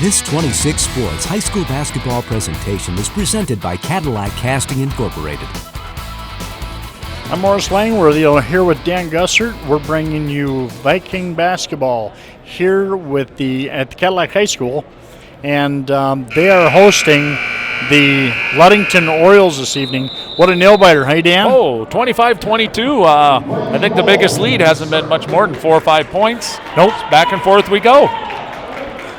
This 26 Sports high school basketball presentation is presented by Cadillac Casting Incorporated. I'm Morris Langworthy here with Dan Gussert. We're bringing you Viking basketball here at the Cadillac High School, and they are hosting the Ludington Orioles this evening. What a nail-biter, hey Dan? Oh, 25-22. I think the biggest lead hasn't been much more than 4 or 5 points. Nope. Back and forth we go.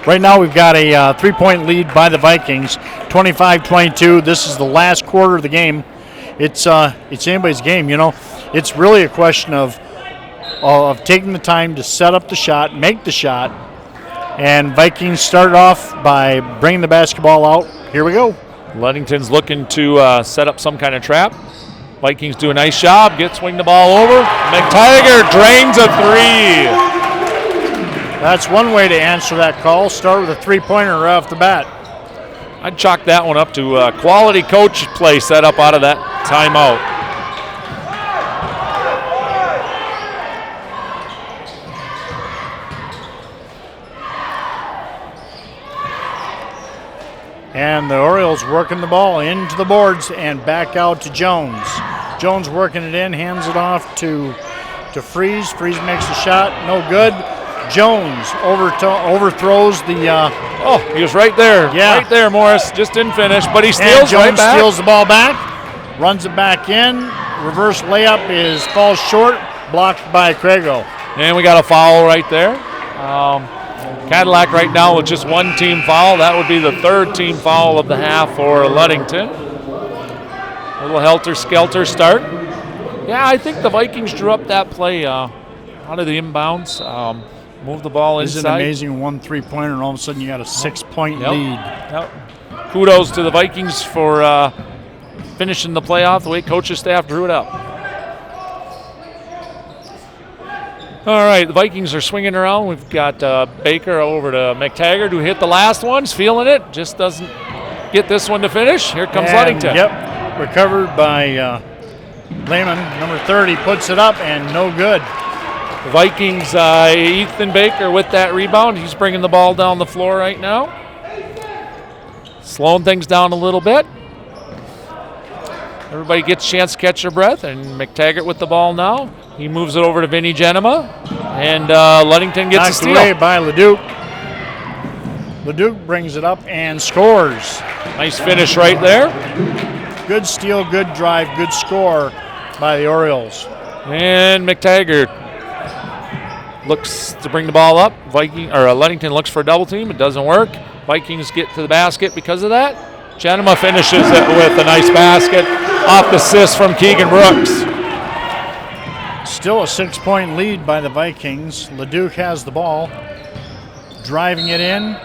Right now we've got a 3-point lead by the Vikings, 25-22. This is the last quarter of the game. It's anybody's game, you know. It's really a question of taking the time to set up the shot, make the shot, and Vikings started off by bringing the basketball out. Here we go. Ludington's looking to set up some kind of trap. Vikings do a nice job, swing the ball over. McTaggart drains a three. That's one way to answer that call. Start with a three-pointer right off the bat. I'd chalk that one up to quality coach play set up out of that timeout. And the Orioles working the ball into the boards and back out to Jones. Jones working it in, hands it off to Freeze. Freeze makes the shot, no good. Jones overthrows the. He was right there. Yeah. Right there, Morris. Just didn't finish, but he steals Jones right back. Steals the ball back, runs it back in. Reverse layup falls short, blocked by Craigo. And we got a foul right there. Cadillac right now with just one team foul. That would be the third team foul of the half for Ludington. A little helter-skelter start. Yeah, I think the Vikings drew up that play out of the inbounds. Move the ball inside. Isn't it amazing? 1 3-pointer, and all of a sudden you got a 6-point lead. Yep. Kudos to the Vikings for finishing the playoff the way coach's staff drew it up. All right, the Vikings are swinging around. We've got Baker over to McTaggart, who hit the last one. He's feeling it. Just doesn't get this one to finish. Here comes Ludington. Yep, recovered by Lehman. Number 30 puts it up, and no good. The Vikings, Ethan Baker with that rebound. He's bringing the ball down the floor right now. Slowing things down a little bit. Everybody gets a chance to catch their breath, and McTaggart with the ball now. He moves it over to Vinny Genema, and Ludington gets a steal. Knocked away by Leduc. Leduc brings it up and scores. Nice finish right there. Good steal, good drive, good score by the Orioles. And McTaggart looks to bring the ball up. Ludington looks for a double team. It doesn't work. Vikings get to the basket because of that. Genema finishes it with a nice basket off the assist from Keegan Brooks. Still a 6-point lead by the Vikings. Leduc has the ball. Driving it in.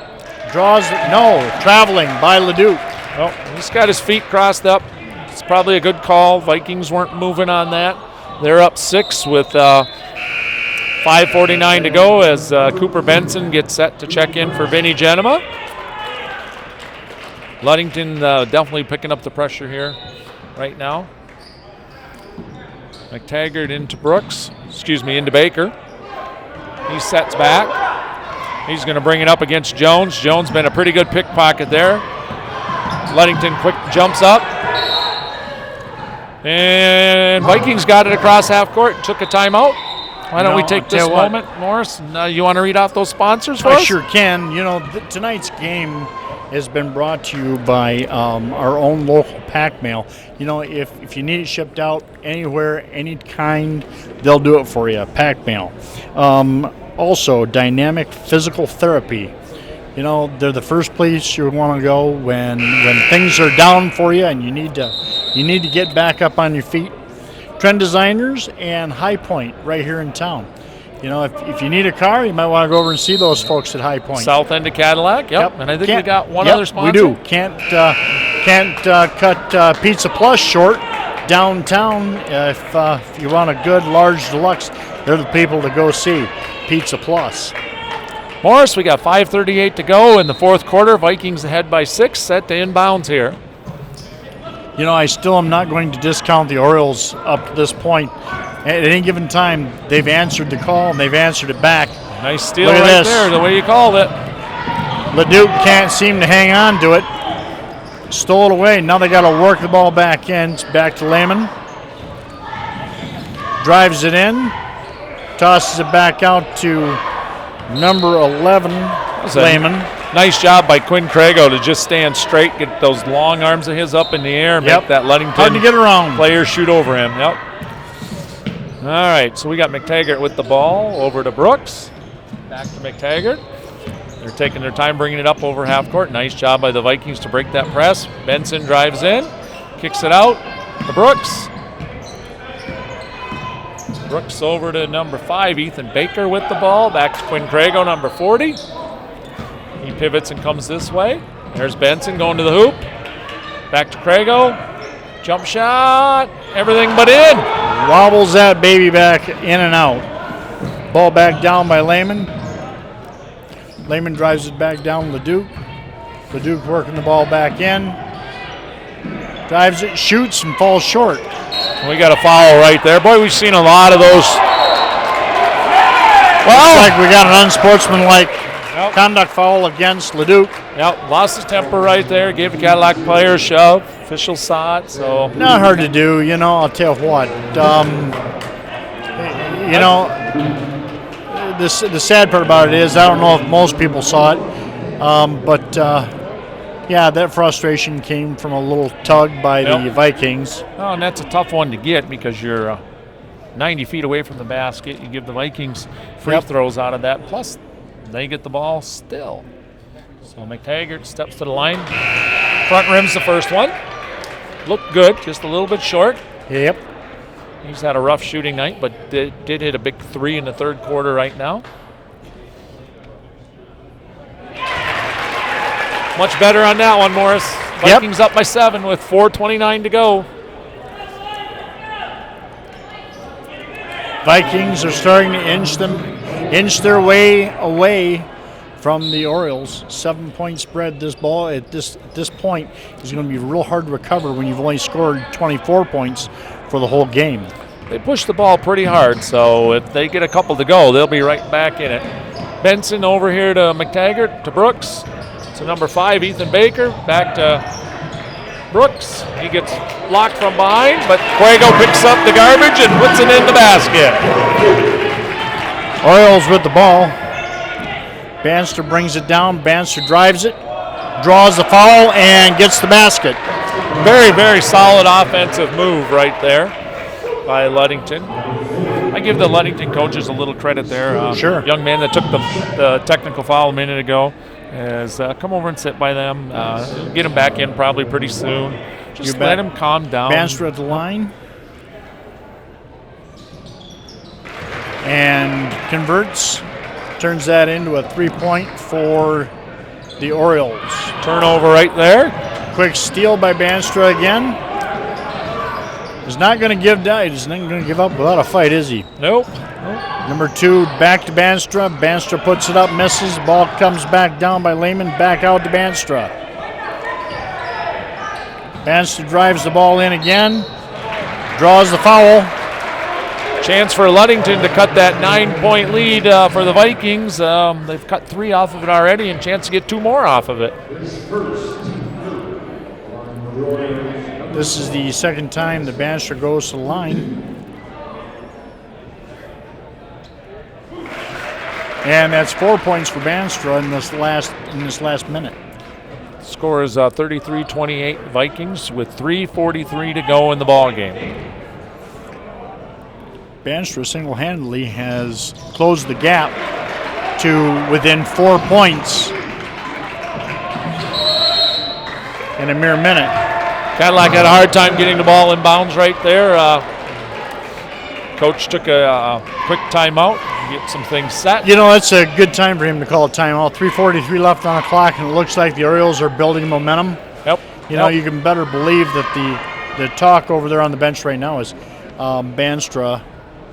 Traveling by Leduc. Oh, he's got his feet crossed up. It's probably a good call. Vikings weren't moving on that. They're up 6 with 5:49 to go as Cooper Benson gets set to check in for Vinny Genema. Ludington definitely picking up the pressure here right now. McTaggart into Baker. He sets back. He's going to bring it up against Jones. Jones been a pretty good pickpocket there. Ludington quick jumps up. And Vikings got it across half court and took a timeout. Why don't we take this moment, Morris? You want to read off those sponsors for us? I sure can. You know, tonight's game has been brought to you by our own local pack mail. You know, if you need it shipped out anywhere, any kind, they'll do it for you, pack mail. Also, Dynamic Physical Therapy. You know, they're the first place you want to go when things are down for you and you need to get back up on your feet. Trend Designers and High Point right here in town. You know, if you need a car, you might want to go over and see those folks at High Point. South end of Cadillac, yep. And I think we got one other sponsor. We do. Can't cut Pizza Plus short downtown. If you want a good large deluxe, they're the people to go see. Pizza Plus. Morris, we got 5:38 to go in the fourth quarter. Vikings ahead by 6, set to inbounds here. You know, I still am not going to discount the Orioles up to this point. At any given time, they've answered the call and they've answered it back. Nice steal right there, the way you called it. Leduc can't seem to hang on to it. Stole it away. Now they got to work the ball back in. It's back to Lehman. Drives it in. Tosses it back out to number 11, Lehman. Nice job by Quinn Crago to just stand straight, get those long arms of his up in the air, make that Ludington hard to get around player shoot over him. Yep. All right, so we got McTaggart with the ball over to Brooks. Back to McTaggart. They're taking their time bringing it up over half court. Nice job by the Vikings to break that press. Benson drives in, kicks it out to Brooks. Brooks over to number 5, Ethan Baker with the ball. Back to Quinn Crago, number 40. He pivots and comes this way. There's Benson going to the hoop. Back to Crago. Jump shot. Everything but in. Wobbles that baby back in and out. Ball back down by Lehman. Lehman drives it back down Leduc. Leduc working the ball back in. Drives it, shoots, and falls short. We got a foul right there. Boy, we've seen a lot of those. Well, looks like we got an unsportsmanlike conduct foul against Leduc. Yep, lost his temper right there. Gave the Cadillac player a shove. Official saw it, so. Not hard to do, I'll tell you what. The sad part about it is I don't know if most people saw it, but that frustration came from a little tug by the Vikings. Oh, and that's a tough one to get because you're 90 feet away from the basket. You give the Vikings free throws out of that. Plus, they get the ball still. So McTaggart steps to the line. Front rim's the first one. Looked good, just a little bit short. Yep. He's had a rough shooting night, but did hit a big 3 in the third quarter right now. Much better on that one, Morris. Vikings up by 7 with 4:29 to go. Vikings are starting to inch their way away from the Orioles. 7-point spread. This ball at this point is going to be real hard to recover when you've only scored 24 points for the whole game. They push the ball pretty hard, so if they get a couple to go, they'll be right back in it. Benson over here to McTaggart, to Brooks. To number 5, Ethan Baker. Back to Brooks. He gets blocked from behind, but Fuego picks up the garbage and puts it in the basket. Orioles with the ball. Banster brings it down. Banster drives it, draws the foul, and gets the basket. Very, very solid offensive move right there by Ludington. I give the Ludington coaches a little credit there. Sure. Young man that took the technical foul a minute ago has come over and sit by them. Get him back in probably pretty soon. Just let him calm down. Banster at the line. And converts. Turns that into a 3-point for the Orioles. Turnover right there. Quick steal by Banstra again. He's not going to give down. He's not going to give up without a fight, is he? Nope. Number 2, back to Banstra. Banstra puts it up, misses. Ball comes back down by Lehman. Back out to Banstra. Banstra drives the ball in again. Draws the foul. Chance for Ludington to cut that 9-point lead for the Vikings. They've cut 3 off of it already, and chance to get 2 more off of it. This is the second time the Banstra goes to the line. And that's 4 points for Banstra in this last minute. Score is 33-28 Vikings with 3:43 to go in the ball game. Banstra single-handedly has closed the gap to within 4 points in a mere minute. Cadillac had a hard time getting the ball in bounds right there. Coach took a quick timeout, get some things set. It's a good time for him to call a timeout. 3:43 left on the clock, and it looks like the Orioles are building momentum. Yep. You can better believe that the talk over there on the bench right now is Banstra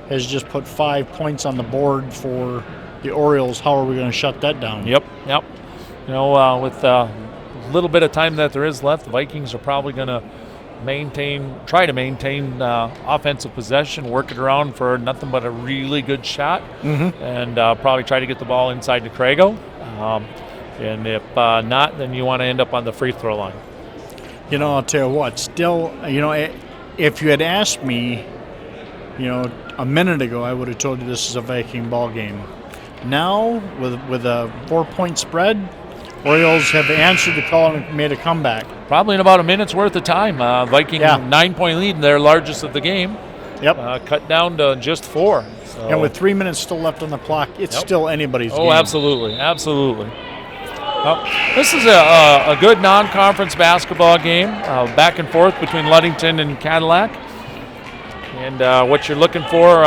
has just put 5 points on the board for the Orioles. How are we going to shut that down? Yep. With a little bit of time that there is left, the Vikings are probably going to try to maintain offensive possession, work it around for nothing but a really good shot, and probably try to get the ball inside to Crago. And if not, then you want to end up on the free throw line. You know, I'll tell you what, still, you know, if you had asked me, you know, a minute ago, I would have told you this is a Viking ball game. Now, with a 4-point spread, Orioles have answered the call and made a comeback. Probably in about a minute's worth of time. Viking 9-point lead, their largest of the game. Yep. Cut down to just 4. So. And with 3 minutes still left on the clock, it's still anybody's game. Oh, absolutely, absolutely. Well, this is a good non-conference basketball game, back and forth between Ludington and Cadillac. And what you're looking for,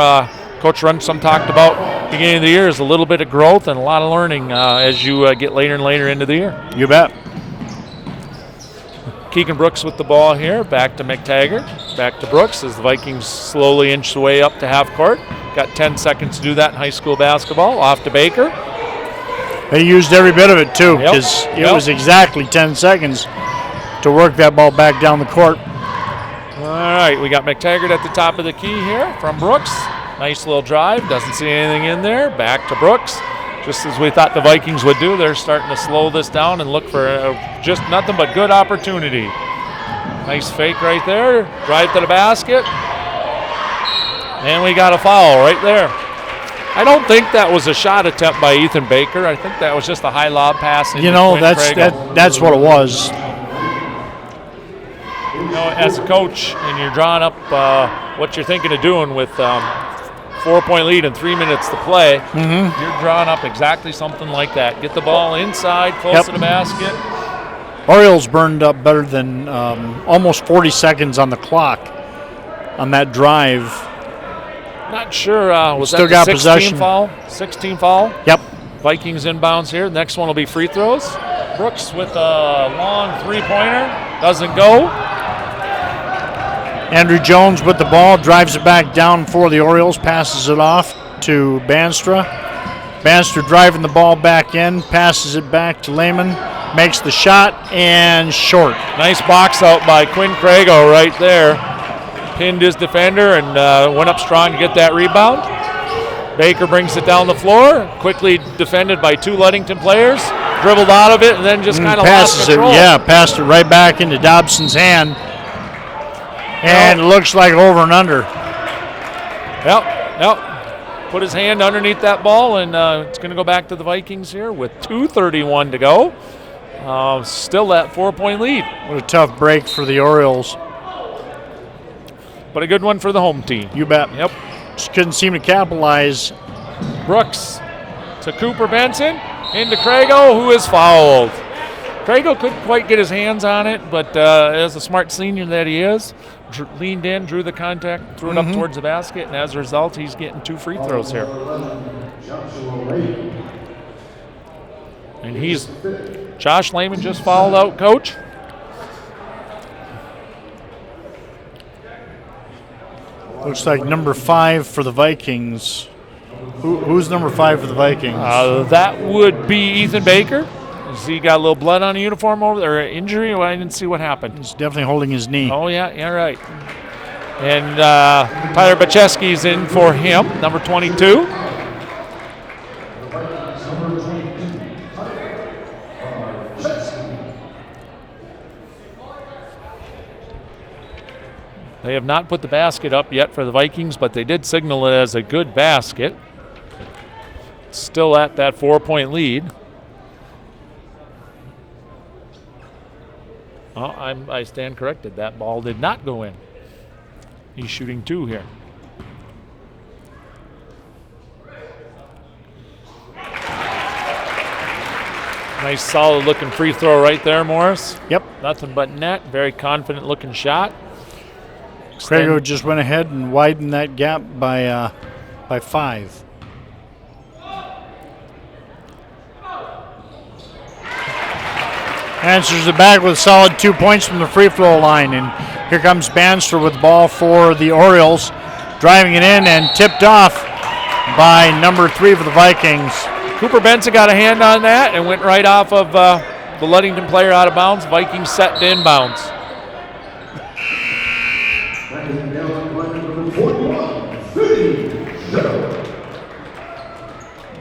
Coach Runsom talked about beginning of the year, is a little bit of growth and a lot of learning as you get later and later into the year. You bet. Keegan Brooks with the ball here, back to McTaggart, back to Brooks as the Vikings slowly inch their way up to half court. Got 10 seconds to do that in high school basketball. Off to Baker. They used every bit of it, too, because it was exactly 10 seconds to work that ball back down the court. All right, we got McTaggart at the top of the key here from Brooks. Nice little drive, doesn't see anything in there. Back to Brooks. Just as we thought the Vikings would do, they're starting to slow this down and look for just nothing but good opportunity. Nice fake right there. Drive to the basket. And we got a foul right there. I don't think that was a shot attempt by Ethan Baker. I think that was just a high lob pass. You know, that's what it was. You know, as a coach, and you're drawing up what you're thinking of doing with 4-point lead and 3 minutes to play, you're drawing up exactly something like that. Get the ball inside, close to the basket. Orioles burned up better than almost 40 seconds on the clock on that drive. Not sure. Was Still that got the 16 possession. foul? 16 foul? Yep. Vikings inbounds here. Next one will be free throws. Brooks with a long three-pointer. Doesn't go. Andrew Jones with the ball, drives it back down for the Orioles, passes it off to Banstra. Banstra driving the ball back in, passes it back to Lehman, makes the shot, and short. Nice box out by Quinn Crago right there. Pinned his defender and went up strong to get that rebound. Baker brings it down the floor, quickly defended by 2 Ludington players, dribbled out of it, and then just kind of lost control. Passed it right back into Dobson's hand. And it looks like over and under. Yep. Put his hand underneath that ball, and it's going to go back to the Vikings here with 2:31 to go. Still that 4-point lead. What a tough break for the Orioles. But a good one for the home team. You bet. Yep. Just couldn't seem to capitalize. Brooks to Cooper Benson, into Crago, who is fouled. Crago couldn't quite get his hands on it, but as a smart senior that he is, leaned in, drew the contact, threw it up towards the basket, and as a result, he's getting 2 free throws here. And Josh Lehman just fouled out, Coach. Looks like number 5 for the Vikings. Who's number 5 for the Vikings? That would be Ethan Baker. He got a little blood on the uniform over there, injury. Well, I didn't see what happened. He's definitely holding his knee. Oh, yeah, right. And Tyler Bacheski's in for him, number 22. They have not put the basket up yet for the Vikings, but they did signal it as a good basket. Still at that 4-point lead. Oh, I stand corrected. That ball did not go in. He's shooting 2 here. Nice solid looking free throw right there, Morris. Yep. Nothing but net. Very confident looking shot. Crago just went ahead and widened that gap by 5. Answers it back with a solid 2 points from the free throw line. And here comes Bannister with the ball for the Orioles. Driving it in and tipped off by number 3 for the Vikings. Cooper Benson got a hand on that and went right off of the Ludington player out of bounds. Vikings set to inbounds.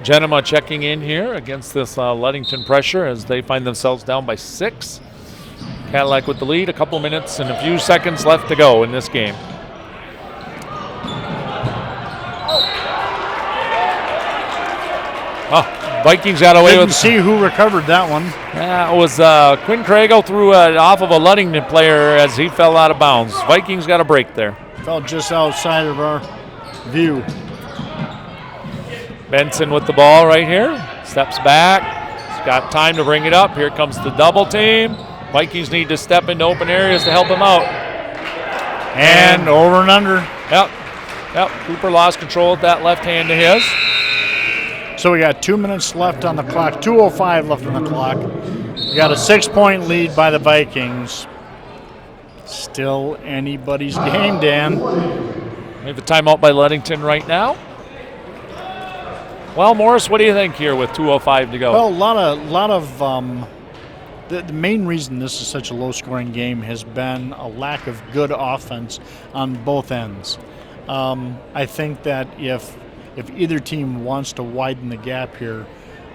Genema checking in here against this Ludington pressure as they find themselves down by 6. Cadillac with the lead, a couple minutes and a few seconds left to go in this game. Vikings got away Didn't see who recovered that one. That was Quinn Crago threw it off of a Ludington player as he fell out of bounds. Vikings got a break there. Fell just outside of our view. Benson with the ball right here. Steps back. He's got time to bring it up. Here comes the double team. Vikings need to step into open areas to help him out. And over and under. Yep. Cooper lost control with that left hand to his. So we got 2 minutes left on the clock, 2:05 left on the clock. We got a 6-point lead by the Vikings. Still anybody's game, Dan. We have a timeout by Ludington right now. Well, Morris, what do you think here with 2:05 to go? Well, a lot of the main reason this is such a low-scoring game has been a lack of good offense on both ends. I think that if either team wants to widen the gap here,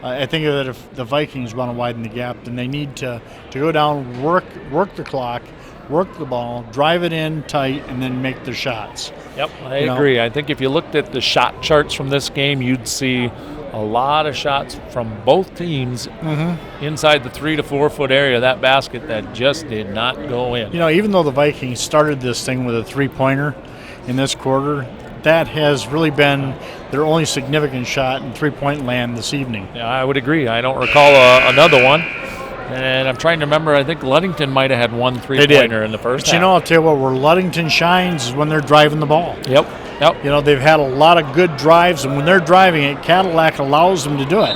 I think that if the Vikings want to widen the gap, then they need to go down, work the clock, work the ball, drive it in tight, and then make their shots. Yep, I agree. I think if you looked at the shot charts from this game, you'd see a lot of shots from both teams inside the 3 to 4 foot area of that basket that just did not go in. Even though the Vikings started this thing with a three-pointer in this quarter, that has really been their only significant shot in three-point land this evening. Yeah, I would agree. I don't recall another one. And I'm trying to remember, I think Ludington might have had one three-pointer in the first half. I'll tell you what, where Ludington shines is when they're driving the ball. Yep. They've had a lot of good drives, and when they're driving it, Cadillac allows them to do it.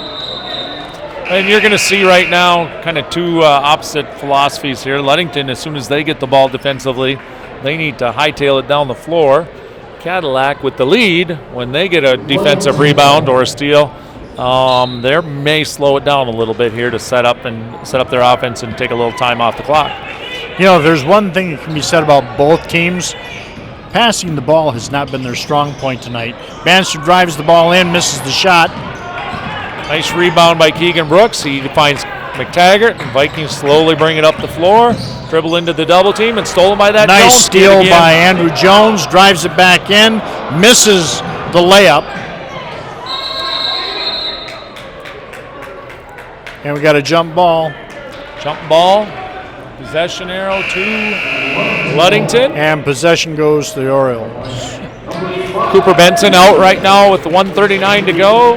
And you're going to see right now kind of two opposite philosophies here. Ludington, as soon as they get the ball defensively, they need to hightail it down the floor. Cadillac with the lead, when they get a defensive rebound or a steal, they may slow it down a little bit here to set up their offense and take a little time off the clock. If there's one thing that can be said about both teams, passing the ball has not been their strong point tonight. Bannister drives the ball in, misses the shot. Nice rebound by Keegan Brooks. He finds McTaggart, and Vikings slowly bring it up the floor, dribble into the double team, and stolen by that Nice Jones steal by Andrew Jones, drives it back in, misses the layup. And we got a jump ball. Possession arrow to Ludington. And possession goes to the Orioles. Cooper Benson out right now with 1:39 to go.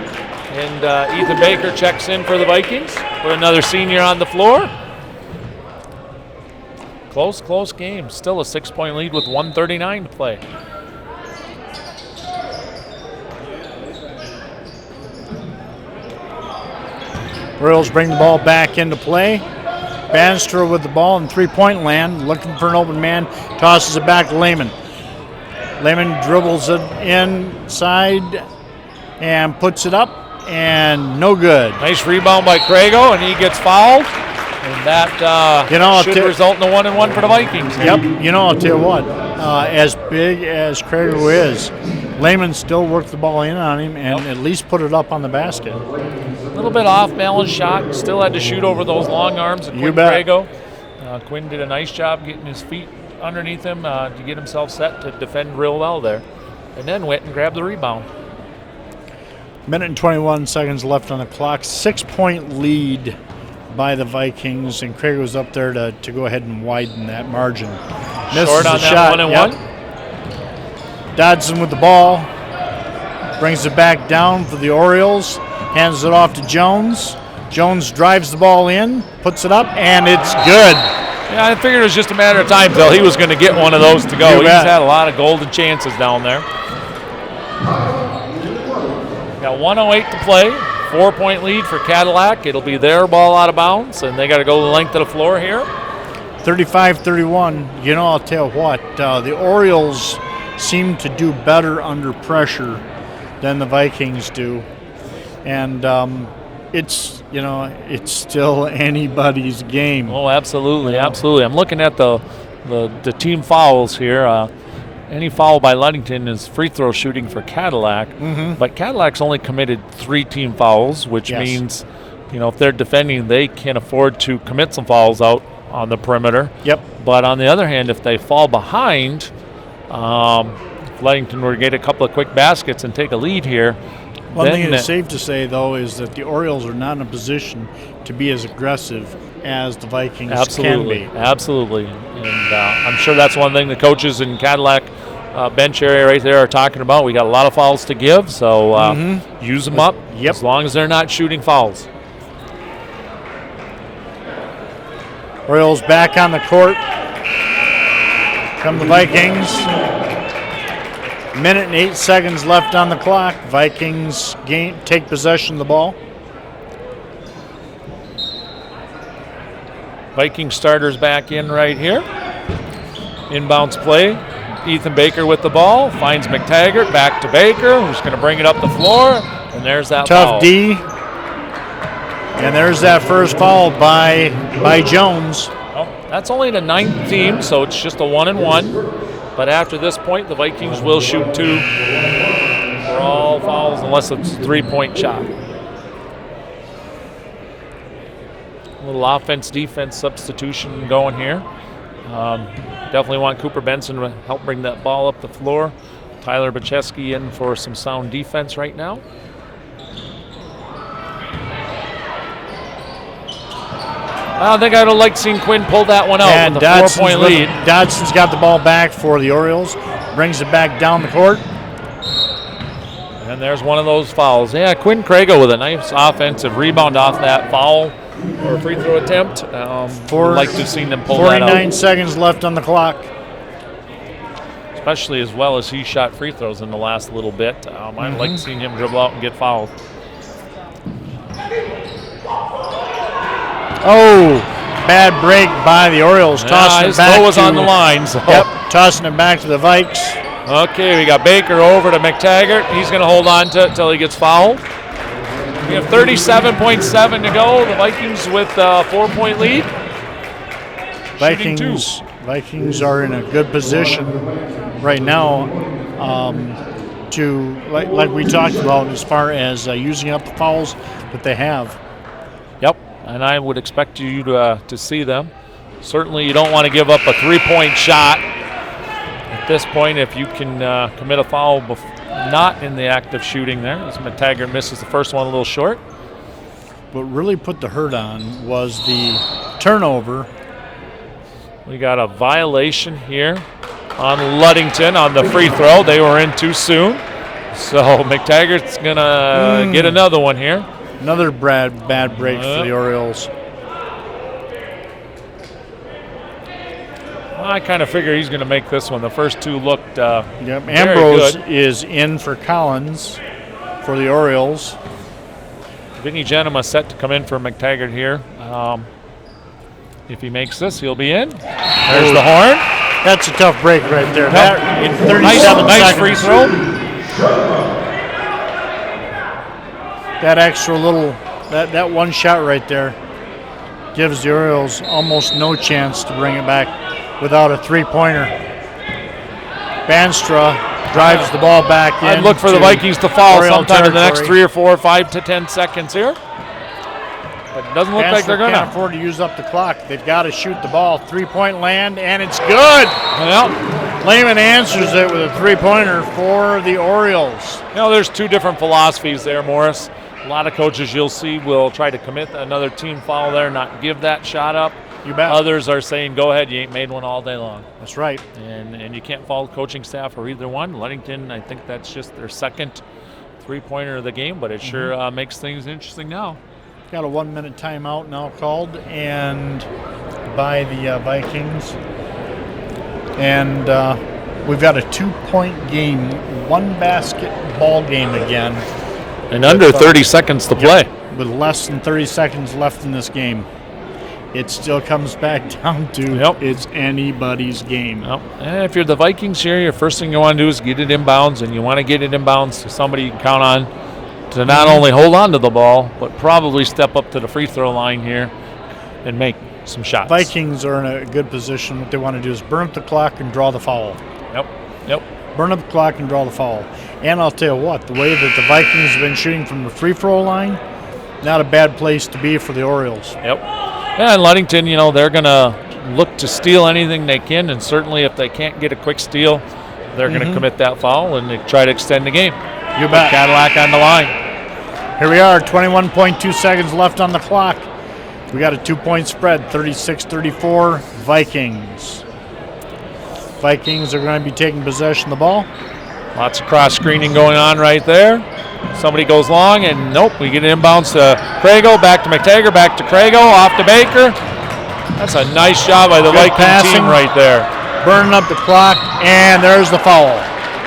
And Ethan Baker checks in for the Vikings. Put another senior on the floor. Close game. Still a 6-point lead with 1:39 to play. Orioles bring the ball back into play. Bannister with the ball in three-point land, looking for an open man, tosses it back to Lehman. Lehman dribbles it inside and puts it up, and no good. Nice rebound by Crago, and he gets fouled. And that should result in a 1-and-1 for the Vikings. Yep. I'll tell you what, as big as Crago is, Lehman still worked the ball in on him and at least put it up on the basket. A little bit off-balance shot. Still had to shoot over those long arms of Quinn Crago. Quinn did a nice job getting his feet underneath him to get himself set to defend real well there. And then went and grabbed the rebound. Minute and 21 seconds left on the clock. 6-point lead by the Vikings, and Crago's up there to go ahead and widen that margin. Misses Short on the that shot. 1-and-1. Yep. Dodson with the ball. Brings it back down for the Orioles. Hands it off to Jones. Jones drives the ball in, puts it up, and it's good. Yeah, I figured it was just a matter of time till he was going to get one of those to go. He's had a lot of golden chances down there. Got 1:08 to play. 4-point lead for Cadillac. It'll be their ball out of bounds, and they got to go the length of the floor here. 35-31. I'll tell you what, the Orioles seem to do better under pressure than the Vikings do. And it's still anybody's game. Oh, absolutely. I'm looking at the team fouls here. any foul by Ludington is free throw shooting for Cadillac. But Cadillac's only committed 3 team fouls, which means, if they're defending, they can afford to commit some fouls out on the perimeter. Yep. But on the other hand, if they fall behind, if Ludington were to get a couple of quick baskets and take a lead here. One thing that's safe to say, though, is that the Orioles are not in a position to be as aggressive as the Vikings can be. Absolutely. And I'm sure that's one thing the coaches in Cadillac bench area right there are talking about. We got a lot of fouls to give, so use them up as long as they're not shooting fouls. Orioles back on the court. Come the Vikings. Minute and 8 seconds left on the clock. Vikings take possession of the ball. Viking starters back in right here. Inbounds play. Ethan Baker with the ball. Finds McTaggart. Back to Baker, who's going to bring it up the floor. And there's that foul. Tough D. And there's that first foul by Jones. Well, that's only the 9th team, so it's just a 1-and-1. But after this point, the Vikings will shoot 2 for all fouls unless it's a 3-point shot. A little offense-defense substitution going here. Definitely want Cooper Benson to help bring that ball up the floor. Tyler Bacheski in for some sound defense right now. I think I'd have liked seeing Quinn pull that one out with a 4-point lead. Dodson's got the ball back for the Orioles. Brings it back down the court. And there's one of those fouls. Yeah, Quinn Crago with a nice offensive rebound off that foul or free throw attempt. I'd like to have seen them pull that out. 49 seconds left on the clock. Especially as well as he shot free throws in the last little bit. I'd like to see him dribble out and get fouled. Oh, bad break by the Orioles. Tossing it back. His toe was on the line. So. Yep, tossing it back to the Vikes. Okay, we got Baker over to McTaggart. He's going to hold on to it until he gets fouled. We have 37.7 to go. The Vikings with a 4-point lead. Vikings are in a good position right now to, like we talked about, as far as using up the fouls that they have. Yep, and I would expect you to see them. Certainly you don't want to give up a 3-point shot at this point if you can commit a foul not in the act of shooting there, as McTaggart misses the first one a little short. What really put the hurt on was the turnover. We got a violation here on Ludington on the free throw. They were in too soon. So McTaggart's going to get another one here. Another bad break for the Orioles. I kind of figure he's going to make this one. The first two looked Ambrose is in for Collins for the Orioles. Vinny Genema set to come in for McTaggart here. If he makes this, he'll be in. There's the horn. That's a tough break right there. That, in 37 nice free throw. That extra little, that one shot right there gives the Orioles almost no chance to bring it back without a three-pointer. Banstra drives the ball back in. I'd look for the Vikings to foul Oriole sometime in the next territory. 3 or 4 or 5 to 10 seconds here. But it doesn't look like they're going to. Can't afford to use up the clock. They've got to shoot the ball. 3-point land, and it's good. Well, Lehman answers it with a three-pointer for the Orioles. There's two different philosophies there, Morris. A lot of coaches you'll see will try to commit another team foul there, not give that shot up. You bet. Others are saying, go ahead, you ain't made one all day long. That's right. And you can't fault coaching staff for either one. Ludington, I think that's just their second three-pointer of the game, but it sure makes things interesting now. Got a 1-minute timeout now called and by the Vikings. And we've got a 2-point game, one basketball game again. And under 30 seconds to play. With less than 30 seconds left in this game. It still comes back down to it's anybody's game. And if you're the Vikings here, your first thing you want to do is get it inbounds, and you want to get it inbounds to somebody you can count on to not only hold on to the ball, but probably step up to the free throw line here and make some shots. Vikings are in a good position. What they want to do is burn up the clock and draw the foul. Yep. Yep. Burn up the clock and draw the foul. And I'll tell you what, the way that the Vikings have been shooting from the free throw line, not a bad place to be for the Orioles. Yep. Yeah, and Ludington, they're going to look to steal anything they can, and certainly if they can't get a quick steal, they're going to commit that foul and they try to extend the game. You bet. Cadillac on the line. Here we are, 21.2 seconds left on the clock. We got a 2-point spread, 36-34, Vikings. Vikings are going to be taking possession of the ball. Lots of cross screening going on right there. Somebody goes long, and nope, we get an inbounds to Crago, back to McTaggart, back to Crago, off to Baker. That's a nice job by the Viking team right there. Burning up the clock, and there's the foul.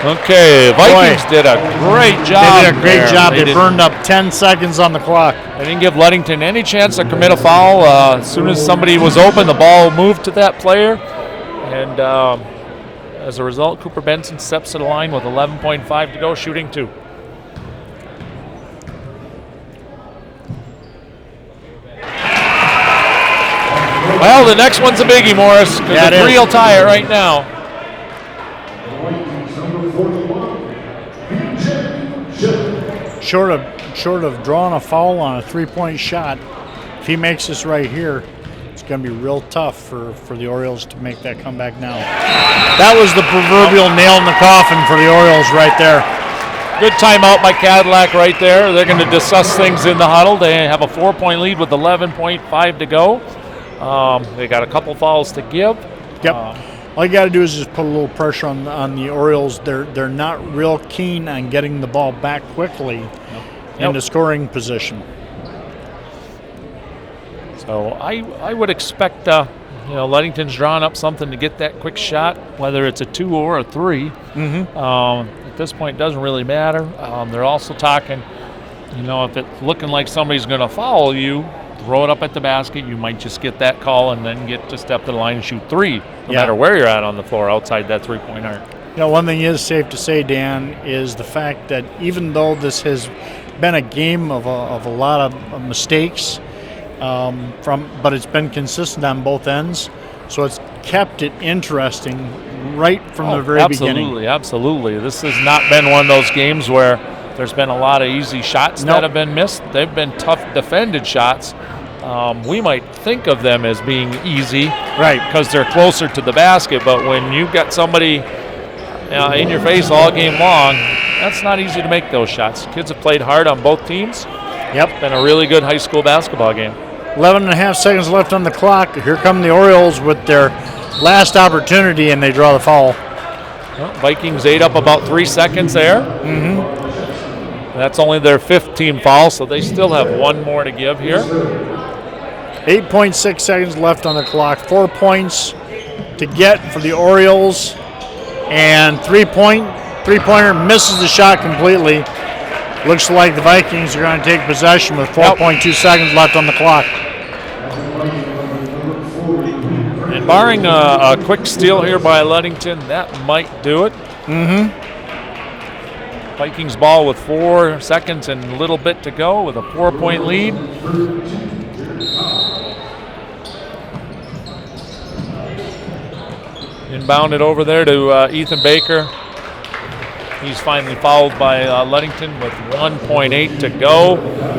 Okay, Vikings did a great job. They did a great job. They burned up 10 seconds on the clock. They didn't give Ludington any chance to commit a foul. As soon as somebody was open, the ball moved to that player. And as a result, Cooper Benson steps to the line with 11.5 to go, shooting 2. Well, the next one's a biggie, Morris, because the 3 will tie it right now. Short of drawing a foul on a 3-point shot, if he makes this right here, it's going to be real tough for the Orioles to make that comeback now. That was the proverbial nail in the coffin for the Orioles right there. Good timeout by Cadillac right there. They're going to discuss things in the huddle. They have a 4-point lead with 11.5 to go. They got a couple fouls to give. Yep. All you got to do is just put a little pressure on the Orioles. They're not real keen on getting the ball back quickly into scoring position. So I would expect Ludington's drawing up something to get that quick shot, whether it's a 2 or a 3. At this point, it doesn't really matter. They're also talking, if it's looking like somebody's going to foul you, throw it up at the basket. You might just get that call and then get to step to the line and shoot 3, no matter where you're at on the floor outside that 3-point arc. One thing is safe to say, Dan, is the fact that even though this has been a game of a lot of mistakes, but it's been consistent on both ends, so it's kept it interesting right from the very beginning. Absolutely. This has not been one of those games where there's been a lot of easy shots that have been missed. They've been tough defended shots. We might think of them as being easy, right, because they're closer to the basket, but when you've got somebody in your face all game long, that's not easy to make those shots. Kids have played hard on both teams. Yep. Been a really good high school basketball game. 11.5 seconds left on the clock. Here come the Orioles with their last opportunity, and they draw the foul. Well, Vikings ate up about 3 seconds there. That's only their 5th team foul, so they still have 1 more to give here. 8.6 seconds left on the clock. 4 points to get for the Orioles, and three-pointer misses the shot completely. Looks like the Vikings are going to take possession with 4.2 seconds left on the clock. And barring a quick steal here by Ludington, that might do it. Vikings ball with 4 seconds and a little bit to go with a 4-point lead. Inbounded over there to Ethan Baker. He's finally fouled by Ludington with 1.8 to go.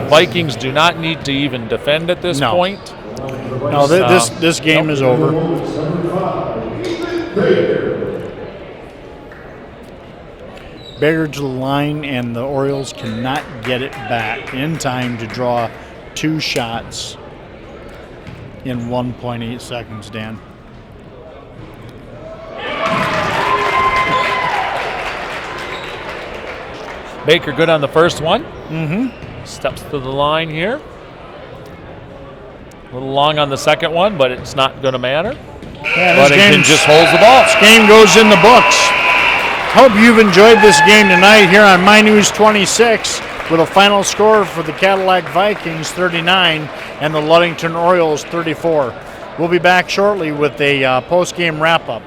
Vikings do not need to even defend at this point. No, this game is over. Baker to the line, and the Orioles cannot get it back in time to draw 2 shots in 1.8 seconds, Dan. Baker good on the first one. Steps to the line here. A little long on the second one, but it's not going to matter. Ludington just holds the ball. This game goes in the books. Hope you've enjoyed this game tonight here on My News 26 with a final score for the Cadillac Vikings 39 and the Ludington Orioles 34. We'll be back shortly with a post-game wrap-up.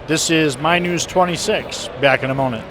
This is My News 26. Back in a moment.